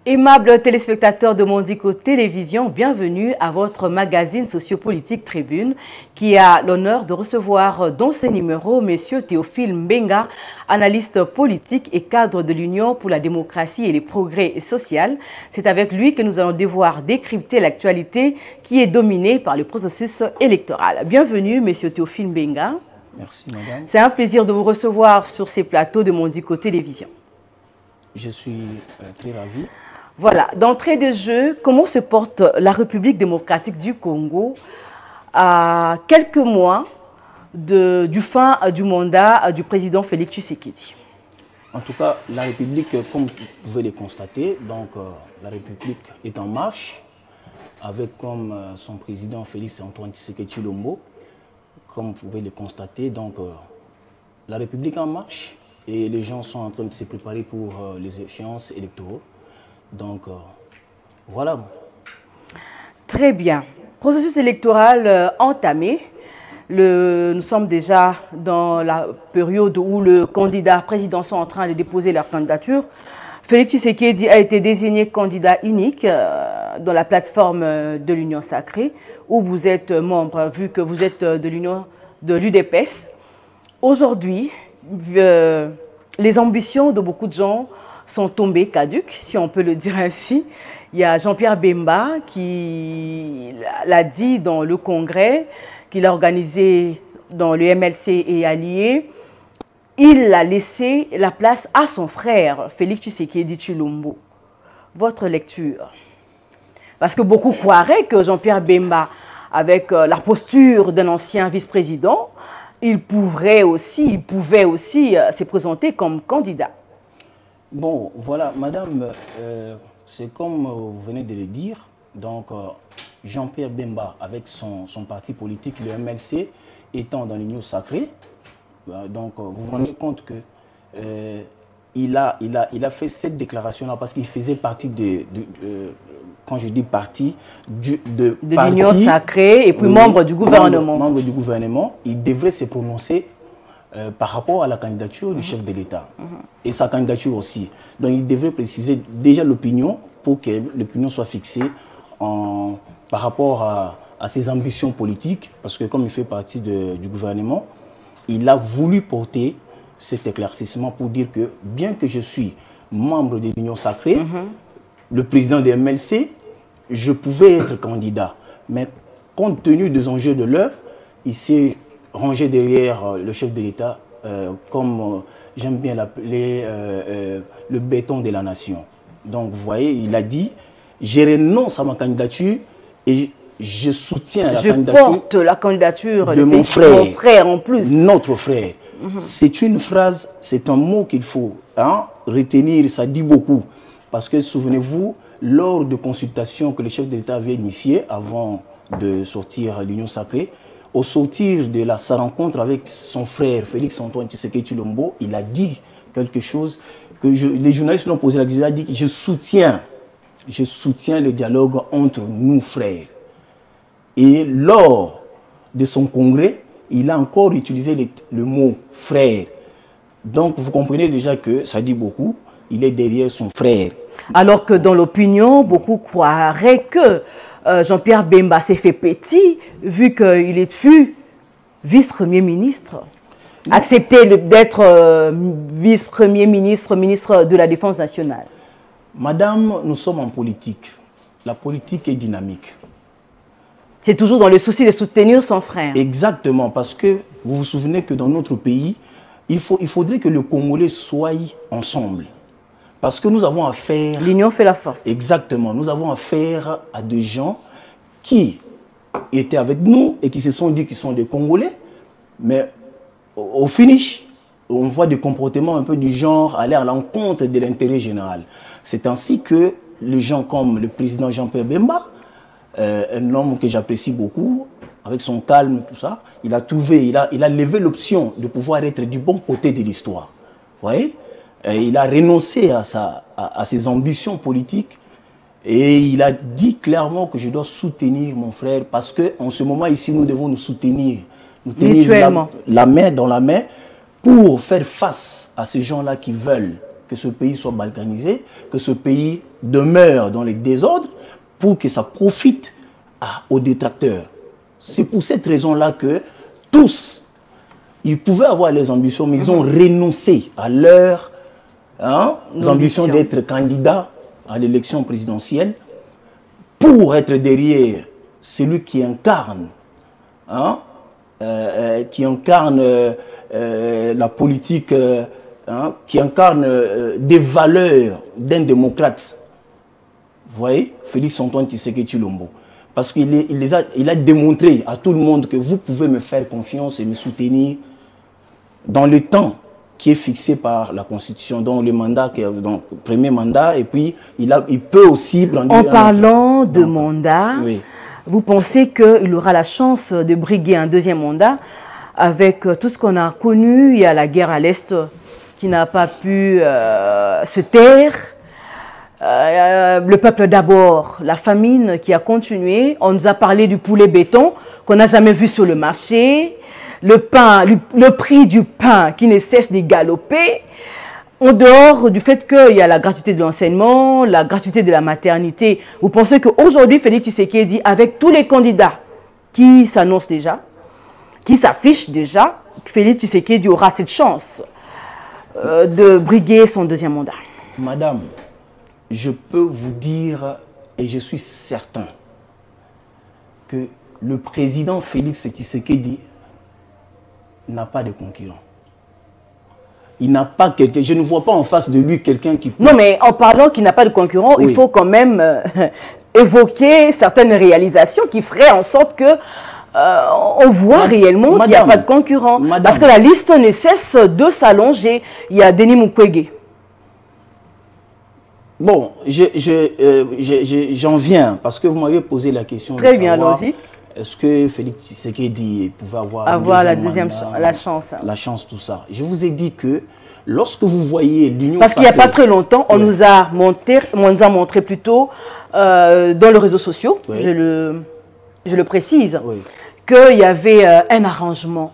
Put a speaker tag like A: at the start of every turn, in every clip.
A: Aimables téléspectateurs de Mondico Télévision, bienvenue à votre magazine sociopolitique Tribune qui a l'honneur de recevoir dans ce numéro M. Théophile Mbenga, analyste politique et cadre de l'Union pour la démocratie et les progrès sociaux. C'est avec lui que nous allons devoir décrypter l'actualité qui est dominée par le processus électoral. Bienvenue M. Théophile Mbenga.
B: Merci madame.
A: C'est un plaisir de vous recevoir sur ces plateaux de Mondico Télévision.
B: Je suis très ravi.
A: Voilà, d'entrée de jeu, comment se porte la République démocratique du Congo à quelques mois du fin du mandat du président Félix Tshisekedi?
B: En tout cas, la République, comme vous pouvez le constater, donc la République est en marche avec comme son président Félix Antoine Tshisekedi Tshilombo. Comme vous pouvez le constater, donc la République en marche et les gens sont en train de se préparer pour les échéances électorales. Donc, voilà.
A: Très bien. Processus électoral entamé. Nous sommes déjà dans la période où le candidat président sont en train de déposer leur candidature. Félix Tshisekedi a été désigné candidat unique dans la plateforme de l'Union sacrée, où vous êtes membre, vu que vous êtes de l'Union de l'UDPS. Aujourd'hui, les ambitions de beaucoup de gens sont tombés caduques, si on peut le dire ainsi. Il y a Jean-Pierre Bemba qui l'a dit dans le congrès qu'il a organisé dans le MLC et allié. Il a laissé la place à son frère, Félix Tshisekedi Tshilombo. Votre lecture? Parce que beaucoup croiraient que Jean-Pierre Bemba, avec la posture d'un ancien vice-président, il pouvait aussi se présenter comme candidat.
B: Bon, voilà, madame, c'est comme vous venez de le dire. Donc, Jean-Pierre Bemba, avec son parti politique, le MLC, étant dans l'Union sacrée, donc vous vous rendez compte que il a fait cette déclaration-là parce qu'il faisait partie quand je dis parti, de
A: l'Union sacrée et puis membre du gouvernement.
B: Membre du gouvernement, il devrait se prononcer par rapport à la candidature du chef de l'État et sa candidature aussi. Donc il devrait préciser déjà l'opinion pour que l'opinion soit fixée par rapport à ses ambitions politiques, parce que comme il fait partie du gouvernement, il a voulu porter cet éclaircissement pour dire que bien que je suis membre de l'Union sacrée, le président de MLC, je pouvais être candidat. Mais compte tenu des enjeux de l'heure, il s'est rangé derrière le chef de l'État, comme j'aime bien l'appeler, le béton de la nation. Donc vous voyez, il a dit, je renonce à ma candidature et je soutiens la candidature.
A: Je porte la candidature
B: de mon frère
A: en plus.
B: Notre frère. C'est une phrase, c'est un mot qu'il faut retenir, ça dit beaucoup. Parce que souvenez-vous, lors de consultations que le chef de l'État avait initiées avant de sortir l'Union sacrée, au sortir de sa rencontre avec son frère Félix Antoine Tshisekedi Tshilombo, il a dit quelque chose que les journalistes l'ont posé la question, il a dit que je soutiens le dialogue entre nous frères. Et lors de son congrès, il a encore utilisé le mot frère. Donc vous comprenez déjà que ça dit beaucoup, il est derrière son frère.
A: Alors que dans l'opinion, beaucoup croiraient que Jean-Pierre Bemba s'est fait petit, vu qu'il est vice-premier ministre. Accepter d'être vice-premier ministre, ministre de la Défense nationale.
B: Madame, nous sommes en politique. La politique est dynamique.
A: C'est toujours dans le souci de soutenir son frère.
B: Exactement, parce que vous vous souvenez que dans notre pays, il faudrait que les Congolais soient ensemble. Parce que nous avons affaire...
A: L'union fait la force.
B: Exactement. Nous avons affaire à des gens qui étaient avec nous et qui se sont dit qu'ils sont des Congolais. Mais au finish, on voit des comportements un peu du genre aller à l'encontre de l'intérêt général. C'est ainsi que les gens comme le président Jean-Pierre Bemba, un homme que j'apprécie beaucoup, avec son calme, tout ça, il a levé l'option de pouvoir être du bon côté de l'histoire. Vous voyez? Il a renoncé à ses ambitions politiques et il a dit clairement que je dois soutenir mon frère parce qu'en ce moment ici, nous devons nous soutenir. Nous tenir la main dans la main pour faire face à ces gens-là qui veulent que ce pays soit balkanisé, que ce pays demeure dans les désordres pour que ça profite aux détracteurs. C'est pour cette raison-là que tous, ils pouvaient avoir les ambitions, mais ils ont renoncé à leurs ambitions d'être candidats à l'élection présidentielle pour être derrière celui qui incarne, la politique, qui incarne des valeurs d'un démocrate. Vous voyez, Félix-Antoine Tshisekedi Tshilombo. Parce qu'il a démontré à tout le monde que vous pouvez me faire confiance et me soutenir dans le temps qui est fixé par la Constitution, dans le mandat, donc premier mandat, et puis il peut aussi prendre...
A: En parlant de mandat, oui. Vous pensez qu'il aura la chance de briguer un deuxième mandat avec tout ce qu'on a connu? Il y a la guerre à l'Est qui n'a pas pu se taire. Le peuple d'abord, la famine qui a continué. On nous a parlé du poulet béton qu'on n'a jamais vu sur le marché. Le pain, le prix du pain qui ne cesse de galoper. En dehors du fait qu'il y a la gratuité de l'enseignement, la gratuité de la maternité, vous pensez qu'aujourd'hui, Félix Tshisekedi, avec tous les candidats qui s'annoncent déjà, qui s'affichent déjà, Félix Tshisekedi aura cette chance de briguer son deuxième mandat?
B: Madame, je peux vous dire, et je suis certain, que le président Félix Tshisekedi n'a pas de concurrent. Il n'a pas quelqu'un, je ne vois pas en face de lui quelqu'un qui peut...
A: Non, mais en parlant qu'il n'a pas de concurrent, oui. Il faut quand même évoquer certaines réalisations qui feraient en sorte que on voit réellement qu'il n'y a pas de concurrent. Madame. Parce que la liste ne cesse de s'allonger. Il y a Denis Mukwege.
B: Bon, j'en viens, parce que vous m'avez posé la question.
A: Très bien, allons-y.
B: Est-ce que Félix Tshisekedi pouvait avoir
A: la deuxième chance.
B: La chance, tout ça. Je vous ai dit que lorsque vous voyez l'Union...
A: Parce qu'il n'y a pas très longtemps, on nous a montré plutôt dans les réseaux sociaux, oui. je le précise, oui. Qu'il y avait un arrangement.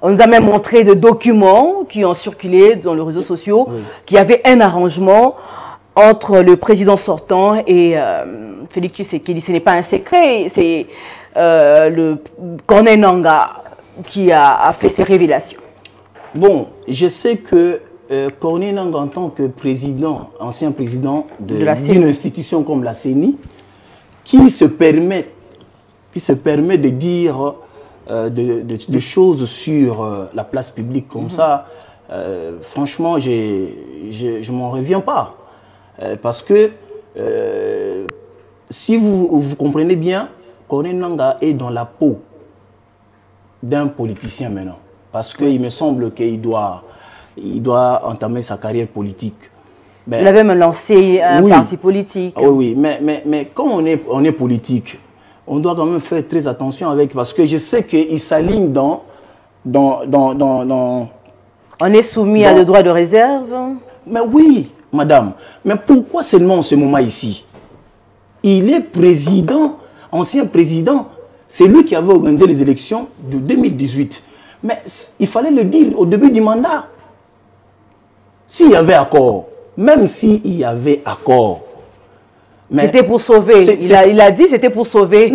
A: On nous a même montré des documents qui ont circulé dans les réseaux sociaux, oui. Qu'il y avait un arrangement entre le président sortant et Félix Tshisekedi. Ce n'est pas un secret, c'est le Corneille Nangaa qui a fait ces révélations. Bon,
B: je sais que Corneille Nangaa, en tant que président, ancien président d'une institution comme la CENI, qui se permet de dire des choses sur la place publique comme ça, franchement, je ne m'en reviens pas. Parce que si vous comprenez bien, Corneille Nangaa est dans la peau d'un politicien maintenant. Parce qu'il me semble qu'il doit entamer sa carrière politique.
A: Il avait même lancé un parti politique.
B: Oui, mais quand on est politique, on doit quand même faire très attention avec, parce que je sais qu'il s'aligne dans...
A: On est soumis à des droits de réserve.
B: Mais oui, madame. Mais pourquoi seulement en ce moment ici? Il est président, ancien président. C'est lui qui avait organisé les élections de 2018. Mais il fallait le dire au début du mandat. S'il y avait accord, même s'il y avait accord.
A: C'était pour sauver. Il a dit que c'était pour sauver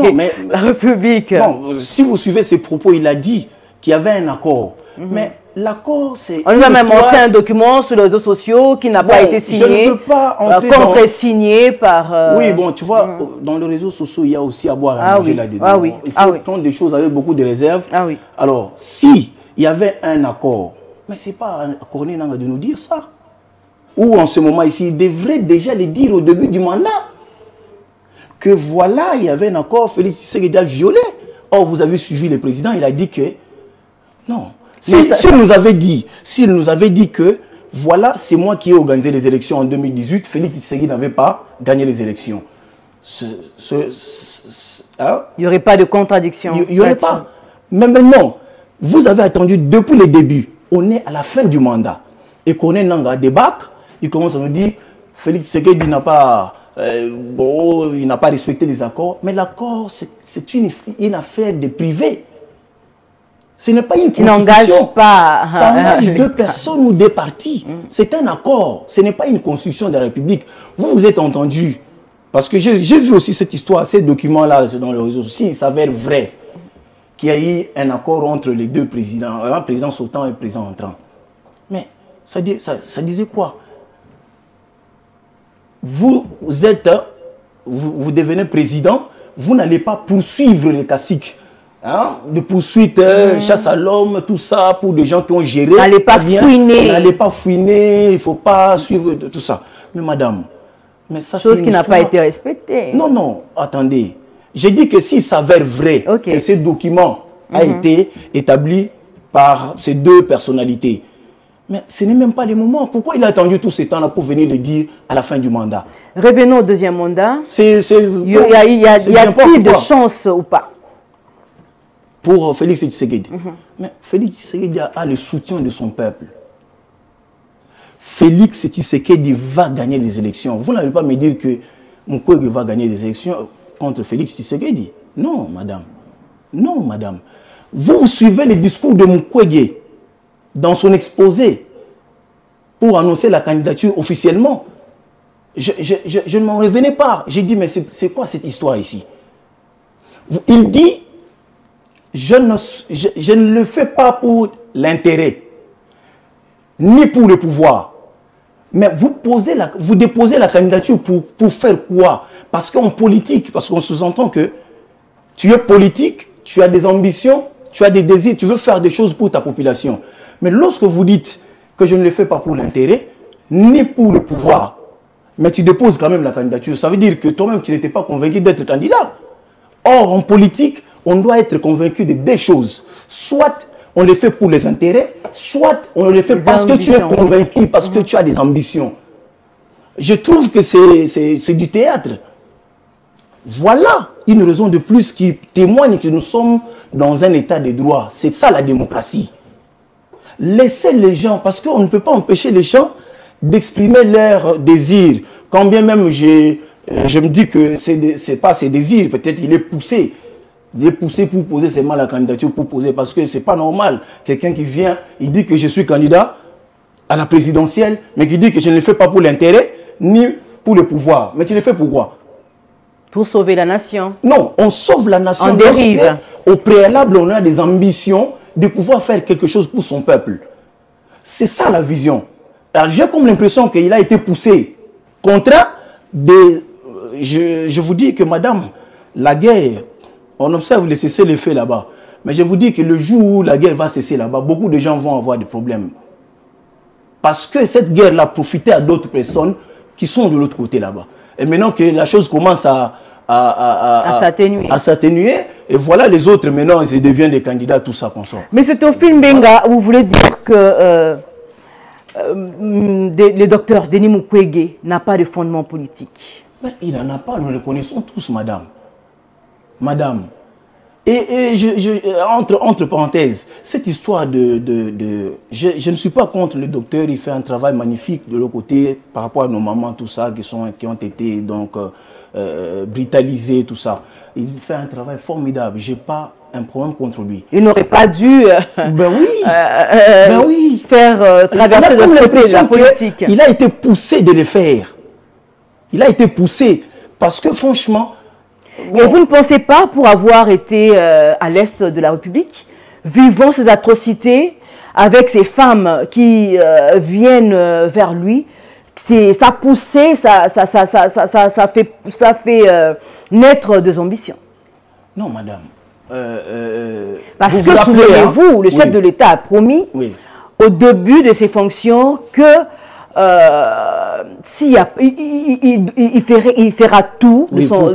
A: la République.
B: Non, si vous suivez ses propos, il a dit qu'il y avait un accord. Mais l'accord, c'est...
A: On nous a même montré un document sur les réseaux sociaux qui n'a pas été signé.
B: Je ne veux pas entrer
A: contre-signé par...
B: Oui, bon, tu vois, dans les réseaux sociaux, il y a aussi à boire à manger là-dedans. Il faut prendre des choses avec beaucoup de réserve. Alors, si il y avait un accord, mais ce n'est pas à Corneille Nangaa de nous dire ça. Ou en ce moment ici, il devrait déjà le dire au début du mandat. Que voilà, il y avait un accord, Félix Tshisekedi a violé. Or, vous avez suivi le président, il a dit que... Non. S'il nous avait dit que, voilà, c'est moi qui ai organisé les élections en 2018, Félix Tshisekedi n'avait pas gagné les élections.
A: Il n'y aurait pas de contradiction.
B: Il n'y aurait pas. Mais maintenant, vous avez attendu depuis le début. On est à la fin du mandat. Et Corneille Nangaa débarque, il commence à nous dire, Félix Tshisekedi n'a pas... il n'a pas respecté les accords. Mais l'accord, c'est une affaire de privé. Ce n'est pas une
A: qui n'engage pas.
B: Ça engage deux personnes ou deux partis. C'est un accord. Ce n'est pas une constitution de la République. Vous vous êtes entendus. Parce que j'ai vu aussi cette histoire, ces documents-là dans le réseau. S'il s'avère vrai qu'il y a eu un accord entre les deux présidents, un président sortant et un président entrant. Mais ça disait quoi? Vous devenez président, vous n'allez pas poursuivre les caciques. Hein, de poursuite, chasse à l'homme, tout ça, pour des gens qui ont géré.
A: N'allez pas fouiner.
B: N'allez pas fouiner, il ne faut pas suivre tout ça. Mais madame, mais ça
A: chose qui n'a pas été respectée.
B: Non, non, attendez. J'ai dit que s'il s'avère vrai que ce document a été établi par ces deux personnalités, mais ce n'est même pas le moment. Pourquoi il a attendu tout ce temps-là pour venir le dire à la fin du mandat?
A: Revenons au deuxième mandat.
B: Y
A: a-t-il de chance ou pas?
B: Pour Félix Tshisekedi. Mais Félix Tshisekedi a le soutien de son peuple. Félix Tshisekedi va gagner les élections. Vous n'allez pas me dire que Mukwege va gagner les élections contre Félix Tshisekedi. Non, madame. Non, madame. Vous suivez le discours de Mukwege dans son exposé pour annoncer la candidature officiellement. Je ne m'en revenais pas. J'ai dit, mais c'est quoi cette histoire ici? Il dit, je ne le fais pas pour l'intérêt, ni pour le pouvoir. Mais vous déposez la candidature pour faire quoi? Parce qu'en politique, parce qu'on sous-entend que tu es politique, tu as des ambitions, tu as des désirs, tu veux faire des choses pour ta population. Mais lorsque vous dites que je ne le fais pas pour l'intérêt, ni pour le pouvoir, mais tu déposes quand même la candidature, ça veut dire que toi-même, tu n'étais pas convaincu d'être candidat. Or, en politique, on doit être convaincu de deux choses. Soit on le fait pour les intérêts, soit on le fait parce que tu es convaincu, parce que tu as des ambitions. Je trouve que c'est du théâtre. Voilà une raison de plus qui témoigne que nous sommes dans un état de droit. C'est ça la démocratie. Laissez les gens, parce qu'on ne peut pas empêcher les gens d'exprimer leurs désirs. Quand bien même je me dis que ce n'est pas ses désirs, peut-être il est poussé. Il est poussé pour poser seulement la candidature, pour poser, parce que ce n'est pas normal. Quelqu'un qui vient, il dit que je suis candidat à la présidentielle, mais qui dit que je ne le fais pas pour l'intérêt, ni pour le pouvoir. Mais tu le fais pourquoi?
A: Pour sauver la nation.
B: Non, on sauve la nation.
A: En dérive.
B: Au préalable, on a des ambitions de pouvoir faire quelque chose pour son peuple. C'est ça la vision. Alors j'ai comme l'impression qu'il a été poussé, contraint de... Je vous dis que madame, la guerre... On observe les cessez-le-feu là-bas. Mais je vous dis que le jour où la guerre va cesser là-bas, beaucoup de gens vont avoir des problèmes. Parce que cette guerre-là profitait à d'autres personnes qui sont de l'autre côté là-bas. Et maintenant que la chose commence à s'atténuer, et voilà les autres, maintenant, ils deviennent des candidats, tout ça qu'on sort.
A: Mais c'est au film Benga, vous voulez dire que le docteur Denis Mukwege n'a pas de fondement politique?
B: Mais il n'en a pas, nous le connaissons tous, madame. Madame, et entre parenthèses, cette histoire je ne suis pas contre le docteur, il fait un travail magnifique de l'autre côté par rapport à nos mamans, tout ça, qui ont été donc brutalisées, tout ça. Il fait un travail formidable, je n'ai pas un problème contre lui.
A: Il n'aurait pas dû faire traverser de côté la politique.
B: Il a été poussé de le faire. Il a été poussé parce que franchement...
A: Bon. Et vous ne pensez pas, pour avoir été à l'est de la République, vivant ces atrocités, avec ces femmes qui viennent vers lui, ça poussé, ça fait naître des ambitions? Non,
B: madame.
A: Parce que, souvenez-vous, le chef de l'État a promis, au début de ses fonctions, que il fera tout de son...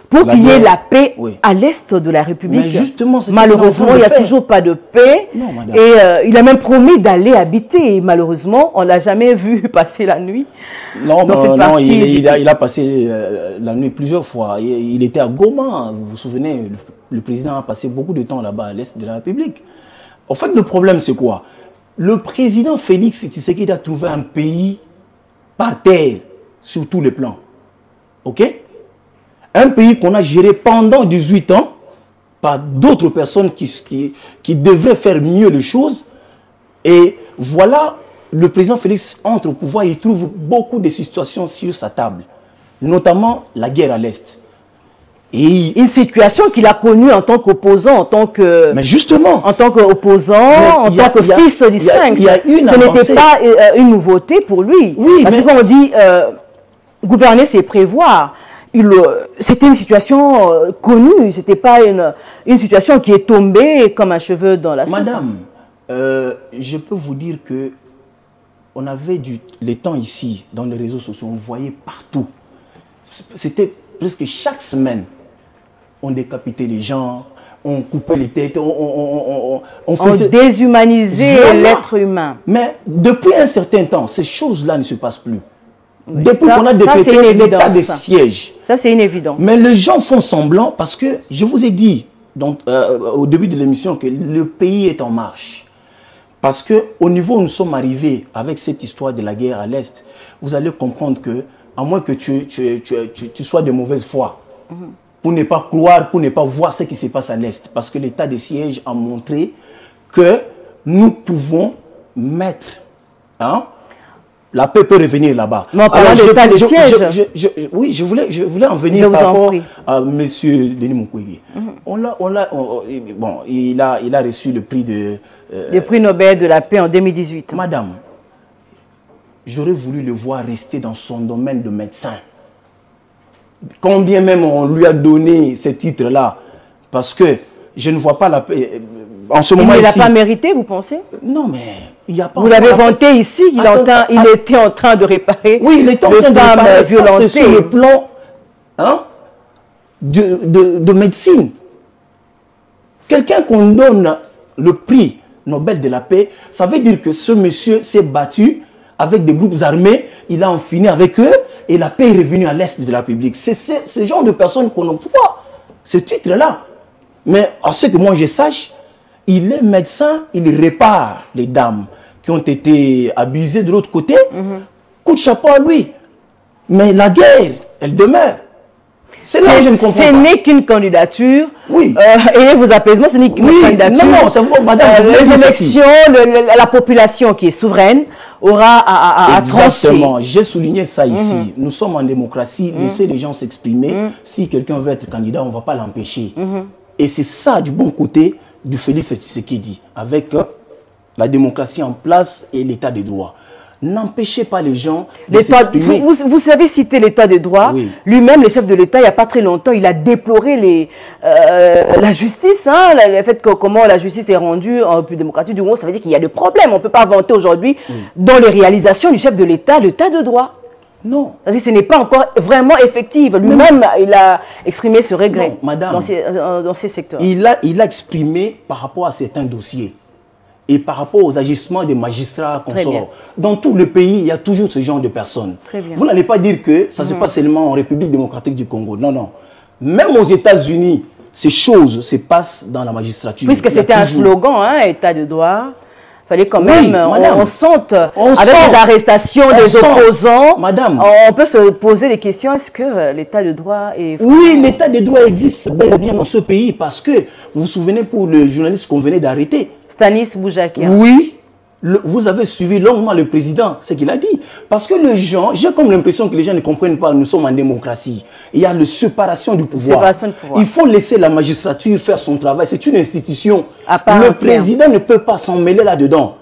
A: Pour qu'il y ait la paix à l'est de la République. Mais justement, malheureusement, il n'y a toujours pas de paix. Non, et il a même promis d'aller habiter. Et malheureusement, on ne l'a jamais vu passer la nuit.
B: Non, non, il a passé la nuit plusieurs fois. Il était à Goma. Vous vous souvenez, le président a passé beaucoup de temps là-bas à l'est de la République. En fait, le problème, c'est quoi? Le président Félix Tshisekedi a trouvé un pays par terre sur tous les plans. OK? Un pays qu'on a géré pendant 18 ans par d'autres personnes qui devraient faire mieux les choses. Et voilà, le président Félix entre au pouvoir, il trouve beaucoup de situations sur sa table, notamment la guerre à l'Est.
A: Une situation qu'il a connue en tant qu'opposant, en tant que...
B: Mais justement.
A: En tant qu'opposant, en tant que fils du Sphinx. Ce n'était pas une nouveauté pour lui.
B: Oui,
A: parce que quand on dit gouverner, c'est prévoir. C'était une situation connue. Ce n'était pas une situation qui est tombée comme un cheveu dans la soupe.
B: Madame, je peux vous dire que on avait les temps ici, dans les réseaux sociaux, on voyait partout. C'était presque chaque semaine. On décapitait les gens, on coupait les têtes, on
A: déshumanisait l'être humain.
B: Mais depuis un certain temps, ces choses-là ne se passent plus.
A: Oui,
B: depuis qu'on a décrété l'état de siège.
A: Ça, c'est une évidence.
B: Mais les gens font semblant parce que, je vous ai dit donc, au début de l'émission que le pays est en marche. Parce qu'au niveau où nous sommes arrivés avec cette histoire de la guerre à l'Est, vous allez comprendre que, à moins que tu sois de mauvaise foi, pour ne pas croire, pour ne pas voir ce qui se passe à l'Est. Parce que l'état de siège a montré que nous pouvons mettre... la paix peut revenir là-bas.
A: Mais en parlant d'état de siège...
B: Oui, je voulais en venir par rapport à M. Denis Mukwege. Bon, il a reçu le prix de...
A: le prix Nobel de la paix en 2018.
B: Madame, j'aurais voulu le voir rester dans son domaine de médecin. Combien même on lui a donné ce titre-là, parce que je ne vois pas la paix. En ce moment,
A: il ne l'a pas mérité, vous pensez?
B: Non, mais il n'y a pas...
A: Vous l'avez vanté ici, il était en train de réparer.
B: Oui, il était en train de réparer. C'est sur le plan de médecine. Quelqu'un qu'on donne le prix Nobel de la paix, ça veut dire que ce monsieur s'est battu avec des groupes armés, il a en fini avec eux et la paix est revenue à l'Est de la République. C'est ce genre de personnes qu'on octroie, ce titre-là. Mais à ce que moi je sache, il est médecin, il répare les dames qui ont été abusées de l'autre côté. Coup de chapeau à lui. Mais la guerre, elle demeure. C'est là que je ne comprends pas. Ce
A: n'est qu'une candidature.
B: Oui.
A: Et vos apaisements, ce n'est qu'une candidature.
B: Non, c'est vous, madame.
A: Les élections, la population qui est souveraine aura à trancher.
B: Exactement. J'ai souligné ça ici. Nous sommes en démocratie. Laissez les gens s'exprimer. Si quelqu'un veut être candidat, on ne va pas l'empêcher. Et c'est ça du bon côté du Félix Tshisekedi, avec la démocratie en place et l'état de droit. N'empêchez pas les gens de s'exprimer.
A: Vous savez citer l'état de droit.
B: Oui.
A: Lui-même, le chef de l'État, il n'y a pas très longtemps, il a déploré la justice, le fait que comment la justice est rendue en plus démocratique du monde, ça veut dire qu'il y a des problèmes. On ne peut pas vanter aujourd'hui, dans les réalisations du chef de l'État, l'état de droit.
B: Non.
A: Parce que ce n'est pas encore vraiment effectif. Lui-même, il a exprimé ce regret.
B: Non, madame,
A: dans ces secteurs.
B: Il a exprimé par rapport à certains dossiers et par rapport aux agissements des magistrats qu'on sort. Dans tout le pays, il y a toujours ce genre de personnes. Vous n'allez pas dire que ça se passe seulement en République démocratique du Congo. Non, non. Même aux États-Unis, ces choses se passent dans la magistrature.
A: Puisque c'était un slogan, état de droit. Il fallait quand même, on sente, avec les arrestations des opposants,
B: madame,
A: on peut se poser des questions, est-ce que l'état de droit est...
B: Oui, l'état de droit existe bel et bien dans ce pays, parce que, vous vous souvenez pour le journaliste qu'on venait d'arrêter,
A: Stanis Boujakia.
B: Oui, vous avez suivi longuement le président, ce qu'il a dit. Parce que les gens, j'ai comme l'impression que les gens ne comprennent pas, nous sommes en démocratie. Il y a la séparation du pouvoir. Il faut laisser la magistrature faire son travail. C'est une institution. Le président ne peut pas s'en mêler là-dedans.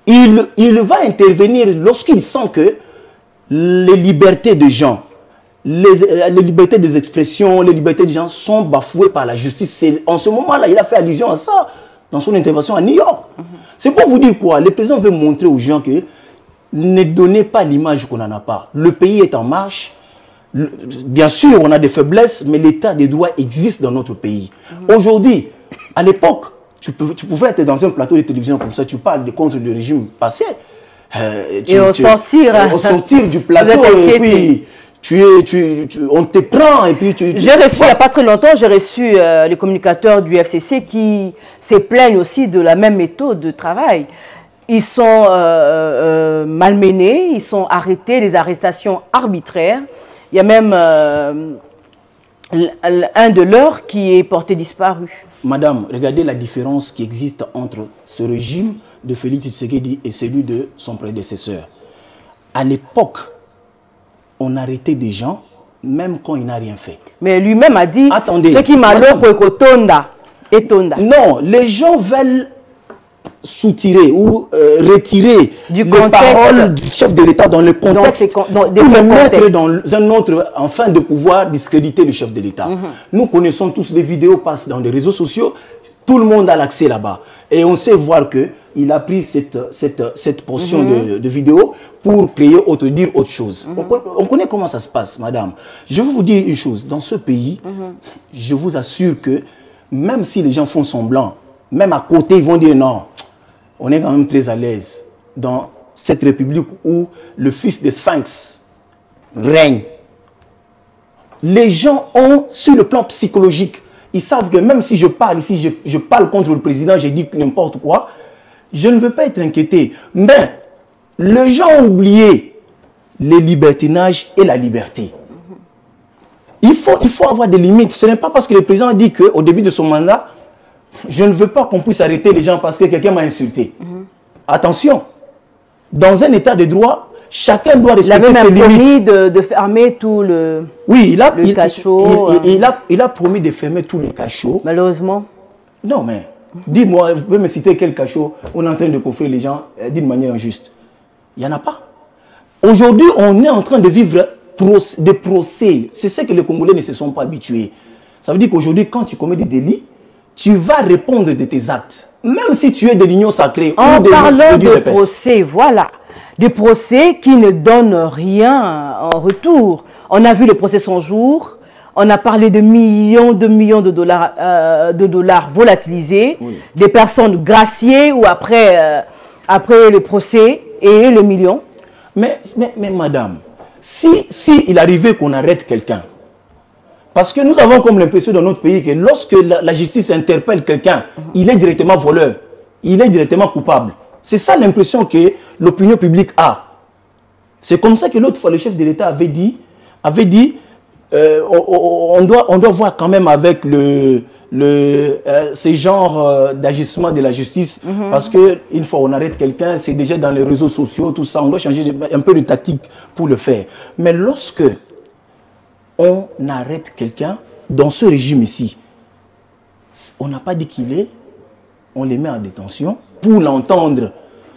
B: Il va intervenir lorsqu'il sent que les libertés des gens, les libertés des expressions, les libertés des gens sont bafouées par la justice. En ce moment-là, il a fait allusion à ça dans son intervention à New York. C'est pour vous dire quoi? Le président veut montrer aux gens que ne donnez pas l'image qu'on n'en a pas. Le pays est en marche. Bien sûr, on a des faiblesses, mais l'état des droits existe dans notre pays. Aujourd'hui, à l'époque, tu pouvais être dans un plateau de télévision comme ça, tu parles contre le régime passé.
A: Et au sortir
B: du plateau, et puis... on te prend et puis
A: J'ai reçu, il n'y a pas très longtemps, j'ai reçu les communicateurs du FCC qui se plaignent aussi de la même méthode de travail. Ils sont malmenés, ils sont arrêtés, des arrestations arbitraires. Il y a même un de leurs qui est porté disparu.
B: Madame, regardez la différence qui existe entre ce régime de Félix Tshisekedi et celui de son prédécesseur. À l'époque, on arrêtait des gens même quand il n'a rien fait.
A: Mais lui-même a dit,
B: attendez,
A: ce qui m'a et tonda.
B: Non, les gens veulent soutirer ou retirer les paroles du chef de l'État dans le contexte pour les mettre dans un autre, afin de pouvoir discréditer le chef de l'État. Nous connaissons tous, les vidéos passent dans les réseaux sociaux, tout le monde a l'accès là-bas. Et on sait voir qu'il a pris cette portion de vidéos pour créer autre, dire autre chose. On connaît comment ça se passe, madame. Je vais vous dire une chose, dans ce pays, je vous assure que même si les gens font semblant, même à côté, ils vont dire non, on est quand même très à l'aise dans cette république où le fils des Sphinx règne. Les gens ont, sur le plan psychologique, ils savent que même si je parle ici, je parle contre le président, je dis n'importe quoi, je ne veux pas être inquiété. Mais les gens ont oublié les libertinages et la liberté. Il faut avoir des limites. Ce n'est pas parce que le président a dit qu'au début de son mandat, je ne veux pas qu'on puisse arrêter les gens parce que quelqu'un m'a insulté. Attention, dans un état de droit, chacun doit respecter ses limites. Il a même promis
A: de fermer tout le,
B: cachot. Il a promis de fermer tous les cachots.
A: Malheureusement.
B: Non, mais dis-moi, vous pouvez me citer quel cachot on est en train de coffrer les gens d'une manière injuste? Il n'y en a pas. Aujourd'hui, on est en train de vivre des procès. C'est ce que les Congolais ne se sont pas habitués. Ça veut dire qu'aujourd'hui, quand tu commets des délits, tu vas répondre de tes actes. Même si tu es de l'union sacrée.
A: En parlant de procès, voilà. Des procès qui ne donnent rien en retour. On a vu le procès son jour. On a parlé de millions de dollars volatilisés. Oui. Des personnes graciées ou après le procès et le million.
B: Mais madame, si il arrivait qu'on arrête quelqu'un, parce que nous avons comme l'impression dans notre pays que lorsque la justice interpelle quelqu'un, il est directement voleur, il est directement coupable. C'est ça l'impression que l'opinion publique a. C'est comme ça que l'autre fois le chef de l'État avait dit on doit voir quand même avec ces genres d'agissement de la justice, parce qu'une fois on arrête quelqu'un, c'est déjà dans les réseaux sociaux, tout ça, on doit changer un peu de tactique pour le faire. Mais lorsque on arrête quelqu'un dans ce régime ici, on n'a pas dit qu'il est, on les met en détention pour l'entendre.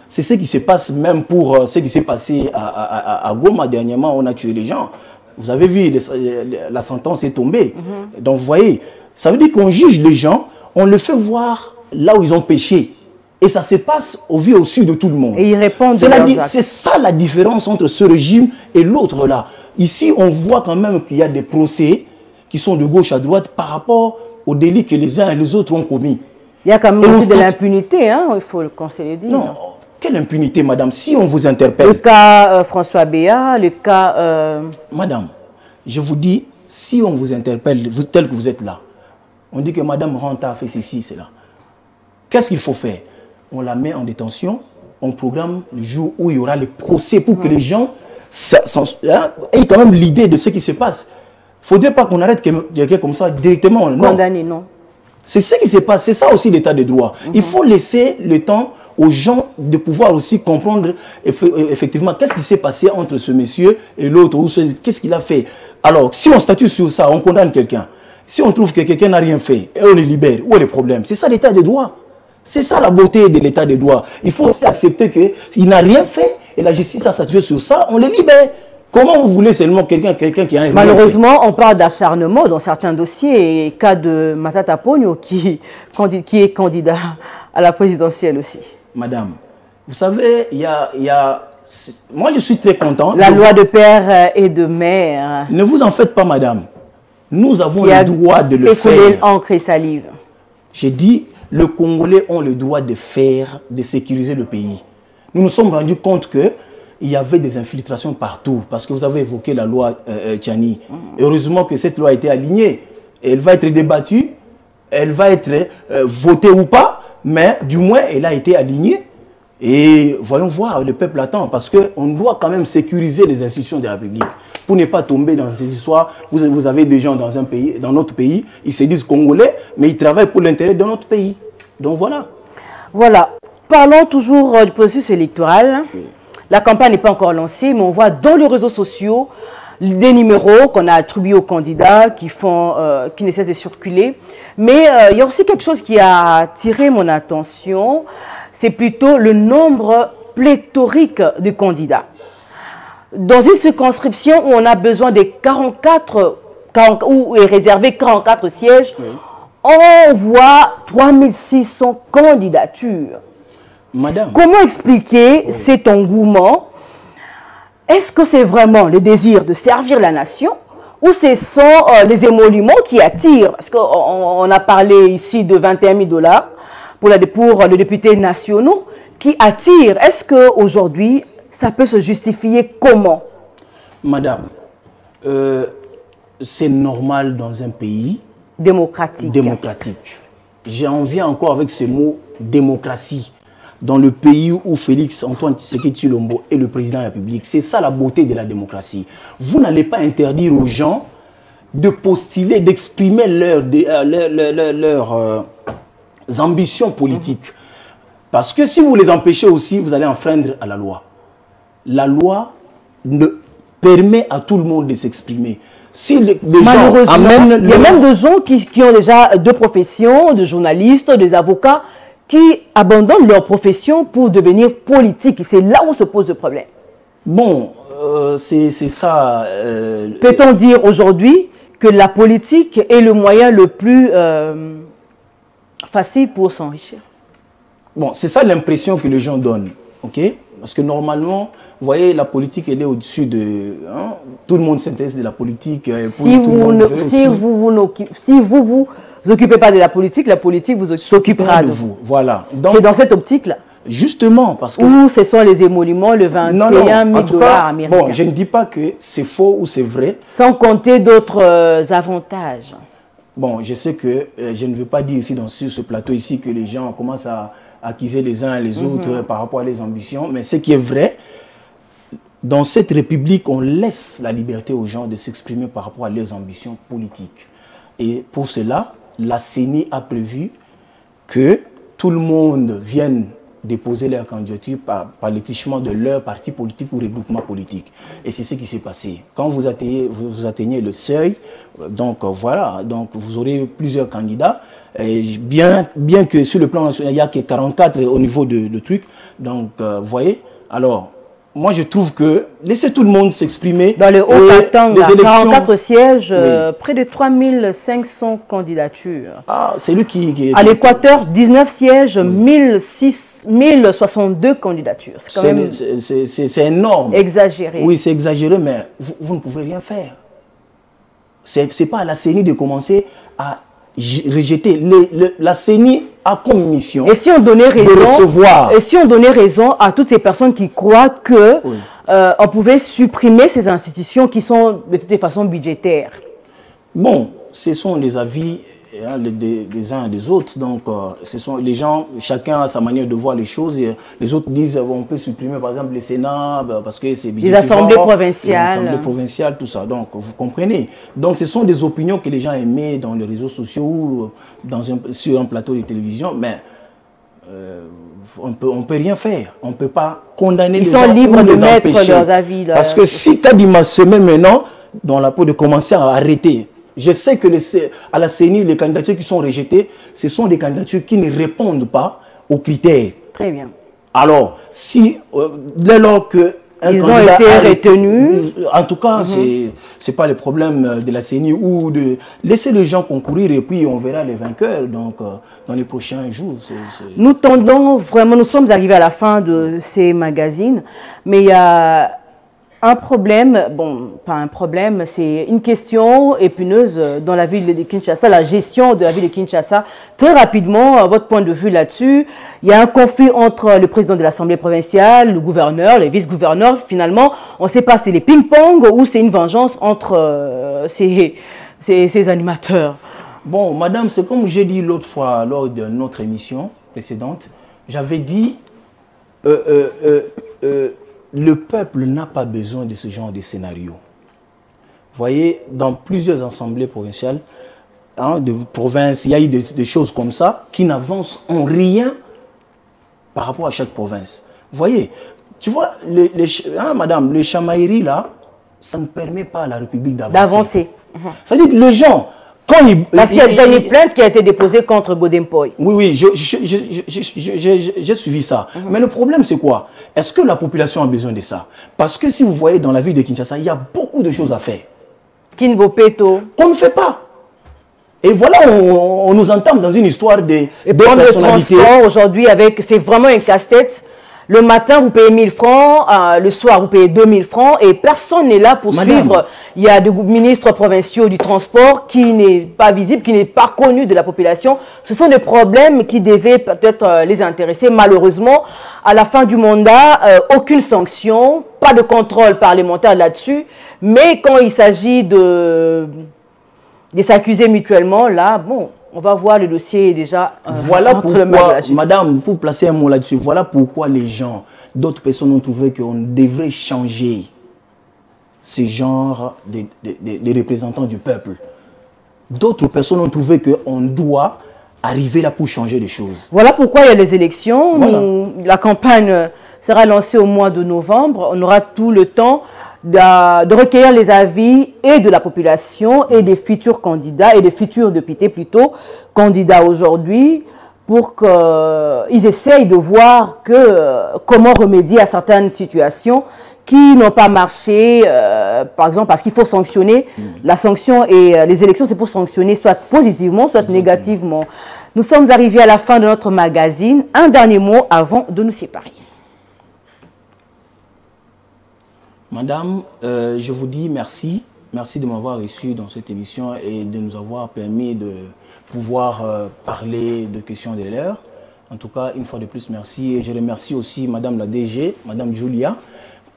B: C'est ce qui se passe même pour ce qui s'est passé à Goma dernièrement, on a tué les gens. Vous avez vu, la sentence est tombée. Donc vous voyez, ça veut dire qu'on juge les gens, on le fait voir là où ils ont péché. Et ça se passe au vu au su de tout le monde.
A: Et ils répondent.
B: C'est ça la différence entre ce régime et l'autre là. Ici, on voit quand même qu'il y a des procès qui sont de gauche à droite par rapport aux délits que les uns et les autres ont commis.
A: Il y a quand même aussi de l'impunité, hein, il faut qu'on se le dise.
B: Non, quelle impunité, madame, si on vous interpelle.
A: Le cas François Béat, le cas...
B: Madame, je vous dis, si on vous interpelle, tel que vous êtes là, on dit que madame Ranta a fait ceci, cela. Qu'est-ce qu'il faut faire? On la met en détention, on programme le jour où il y aura le procès pour que les gens aient quand même l'idée de ce qui se passe. Il ne faudrait pas qu'on arrête quelqu'un comme ça directement.
A: Condamné, non.
B: C'est ce qui se passe, c'est ça aussi l'état de droit. Il faut laisser le temps aux gens de pouvoir aussi comprendre effectivement qu'est-ce qui s'est passé entre ce monsieur et l'autre, qu'est-ce qu'il a fait. Alors, si on statue sur ça, on condamne quelqu'un. Si on trouve que quelqu'un n'a rien fait, et on le libère, où est le problème? C'est ça l'état de droit. C'est ça la beauté de l'état de droit. Il faut aussi accepter qu'il n'a rien fait et la justice a statué sur ça, on le libère. Comment vous voulez seulement quelqu'un qui a un...
A: Malheureusement, on parle d'acharnement dans certains dossiers. Et cas de Matata Ponyo qui est candidat à la présidentielle aussi.
B: Madame, vous savez, moi je suis très content.
A: La loi de père et de mère.
B: Ne vous en faites pas, madame. Nous avons le droit de le faire.
A: Encre et salive.
B: J'ai dit, les Congolais ont le droit de sécuriser le pays. Nous nous sommes rendus compte que il y avait des infiltrations partout, parce que vous avez évoqué la loi Tchani. Heureusement que cette loi a été alignée. Elle va être débattue, elle va être votée ou pas, mais du moins elle a été alignée Et voyons voir, le peuple attend, parce qu'on doit quand même sécuriser les institutions de la République pour ne pas tomber dans ces histoires. Vous avez des gens dans un pays, dans notre pays, ils se disent congolais, mais ils travaillent pour l'intérêt de notre pays. Donc voilà.
A: Voilà. Parlons toujours du processus électoral. La campagne n'est pas encore lancée, mais on voit dans les réseaux sociaux des numéros qu'on a attribués aux candidats qui ne cessent de circuler. Mais il y a aussi quelque chose qui a attiré mon attention, c'est plutôt le nombre pléthorique de candidats. Dans une circonscription où on a besoin de 44, où est réservé 44 sièges, oui, on voit 3600 candidatures.
B: Madame.
A: Comment expliquer cet engouement? Est-ce que c'est vraiment le désir de servir la nation ou ce sont les émoluments qui attirent? Parce qu'on a parlé ici de 21 000 $ pour les députés nationaux qui attirent. Est-ce qu'aujourd'hui, ça peut se justifier comment?
B: Madame, c'est normal dans un pays
A: démocratique.
B: J'en viens encore avec ce mot démocratie. Dans le pays où Félix Antoine Tshisekedi Tshilombo est le président de la République, c'est ça la beauté de la démocratie. Vous n'allez pas interdire aux gens de postuler, d'exprimer leurs ambitions politiques. Parce que si vous les empêchez aussi, vous allez enfreindre à la loi. La loi permet à tout le monde de s'exprimer. Si
A: malheureusement, il y a même des gens qui ont déjà deux professions, des journalistes, des avocats, qui abandonnent leur profession pour devenir politique. C'est là où se pose le problème.
B: Bon, c'est ça.
A: Peut-on dire aujourd'hui que la politique est le moyen le plus facile pour s'enrichir?
B: Bon, c'est ça l'impression que les gens donnent, ok? Parce que normalement, vous voyez, la politique, elle est au-dessus de... Hein, tout le monde s'intéresse de la politique.
A: Si vous vous occupez pas de la politique vous s'occupera de vous.
B: Voilà.
A: C'est dans cette optique-là.
B: Justement, parce que...
A: Où ce sont les émoluments, le 21 000 $ américains.
B: Bon, je ne dis pas que c'est faux ou c'est vrai.
A: Sans compter d'autres avantages.
B: Bon, je sais que je ne veux pas dire ici, sur ce plateau ici, que les gens commencent à accuser les uns et les autres par rapport à leurs ambitions. Mais ce qui est vrai, dans cette République, on laisse la liberté aux gens de s'exprimer par rapport à leurs ambitions politiques. Et pour cela, la CENI a prévu que tout le monde vienne déposer leur candidature par l'étrichement de leur parti politique ou regroupement politique. Et c'est ce qui s'est passé. Quand vous atteignez le seuil, donc voilà, donc vous aurez plusieurs candidats. Et bien que sur le plan national, il n'y a que 44 au niveau de trucs. Donc, vous voyez, alors... Moi, je trouve que laissez tout le monde s'exprimer.
A: Dans le Haut-Katanga, 44 sièges, oui, près de 3500 candidatures.
B: Ah, c'est lui qui est...
A: À l'Équateur, 19 sièges, oui, 1062 candidatures.
B: C'est énorme.
A: Exagéré.
B: Oui, c'est exagéré, mais vous ne pouvez rien faire. Ce n'est pas à la CENI de commencer à rejeter. La CENI a comme mission
A: de recevoir. Et si on donnait raison à toutes ces personnes qui croient que oui, on pouvait supprimer ces institutions qui sont de toute façon budgétaires?
B: Bon, ce sont des avis hein, des uns et des autres. Donc, ce sont les gens, chacun a sa manière de voir les choses. Et les autres disent on peut supprimer par exemple les Sénats parce que c'est budgétaire.
A: Les assemblées provinciales.
B: Les assemblées provinciales, tout ça. Donc, vous comprenez. Donc, ce sont des opinions que les gens aimaient dans les réseaux sociaux ou sur un plateau de télévision. Mais on peut rien faire. On ne peut pas condamner les gens.
A: Ils sont libres de mettre
B: empêcher.
A: Leurs avis.
B: Parce que si tu as dit ma semaine maintenant, dans la peau de commencer à arrêter. Je sais que à la CENI, les candidatures qui sont rejetées, ce sont des candidatures qui ne répondent pas aux critères.
A: Très bien. Alors,
B: si, dès lors que
A: ils ont été retenus.
B: En tout cas, ce n'est pas le problème de la CENI ou de laisser les gens concourir et puis on verra les vainqueurs donc, dans les prochains jours.
A: Nous tendons vraiment, nous sommes arrivés à la fin de ces magazines, mais il y a un problème, bon, pas un problème, c'est une question épineuse dans la ville de Kinshasa, la gestion de la ville de Kinshasa. Très rapidement, votre point de vue là-dessus, il y a un conflit entre le président de l'Assemblée provinciale, le gouverneur, les vice-gouverneurs. Finalement, on ne sait pas si c'est les ping-pong ou c'est une vengeance entre ces animateurs.
B: Bon, madame, c'est comme j'ai dit l'autre fois lors de notre émission précédente, j'avais dit... le peuple n'a pas besoin de ce genre de scénario. Vous voyez, dans plusieurs assemblées provinciales, hein, de provinces, il y a eu des choses comme ça qui n'avancent en rien par rapport à chaque province. Vous voyez, tu vois, madame, le chamaillerie là, ça ne permet pas à la République d'avancer. C'est-à-dire que les gens, quand ils...
A: Parce qu'il y a déjà une plainte qui a été déposée contre Godempoy.
B: Oui, j'ai suivi ça. Mais le problème, c'est quoi? Est-ce que la population a besoin de ça? Parce que si vous voyez dans la ville de Kinshasa, il y a beaucoup de choses à faire.
A: Kinbopeto.
B: Qu'on ne fait pas. Et voilà, on nous entame dans une histoire de
A: personnalité. Le transport aujourd'hui, c'est vraiment un casse-tête. Le matin, vous payez 1000 francs, le soir, vous payez 2000 francs et personne n'est là pour suivre. Il y a des ministres provinciaux du transport qui n'est pas visible, qui n'est pas connu de la population. Ce sont des problèmes qui devaient peut-être les intéresser. Malheureusement, à la fin du mandat, aucune sanction, pas de contrôle parlementaire là-dessus. Mais quand il s'agit de s'accuser mutuellement, là, bon... On va voir le dossier déjà.
B: Voilà pourquoi, madame, vous placez un mot là-dessus. Voilà pourquoi les gens, d'autres personnes ont trouvé qu'on devrait changer ce genre de représentants du peuple. D'autres personnes ont trouvé qu'on doit arriver là pour changer les choses.
A: Voilà pourquoi il y a les élections. Voilà. La campagne sera lancée au mois de novembre. On aura tout le temps de recueillir les avis et de la population et des futurs candidats et des futurs députés plutôt, candidats aujourd'hui, pour qu'ils essayent de voir comment remédier à certaines situations qui n'ont pas marché, par exemple, parce qu'il faut sanctionner. La sanction et les élections, c'est pour sanctionner soit positivement, soit négativement. Nous sommes arrivés à la fin de notre magazine. Un dernier mot avant de nous séparer.
B: Madame, je vous dis merci. Merci de m'avoir reçu dans cette émission et de nous avoir permis de pouvoir parler de questions de l'heure. En tout cas, une fois de plus, merci. Et je remercie aussi Madame la DG, Madame Julia,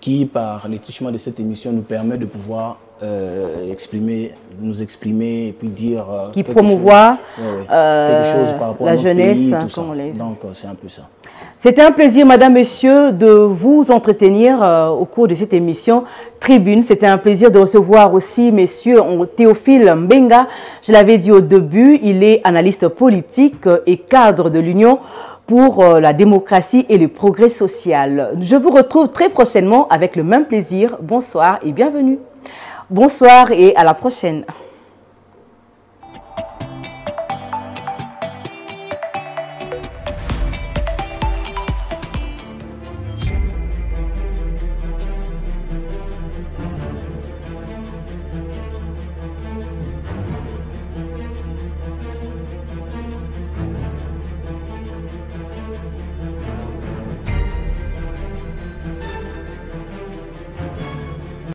B: qui, par l'étrichement de cette émission, nous permet de pouvoir nous exprimer et puis dire...
A: qui promouvoit
B: quelque chose par rapport
A: la
B: à notre
A: jeunesse,
B: pays,
A: comme
B: ça.
A: on les dit.
B: Donc, c'est un peu ça.
A: C'était un plaisir, Madame, Messieurs, de vous entretenir au cours de cette émission Tribune. C'était un plaisir de recevoir aussi, Messieurs, Théophile Mbenga. Je l'avais dit au début, il est analyste politique et cadre de l'Union pour la démocratie et le progrès social. Je vous retrouve très prochainement avec le même plaisir. Bonsoir et bienvenue. Bonsoir et à la prochaine.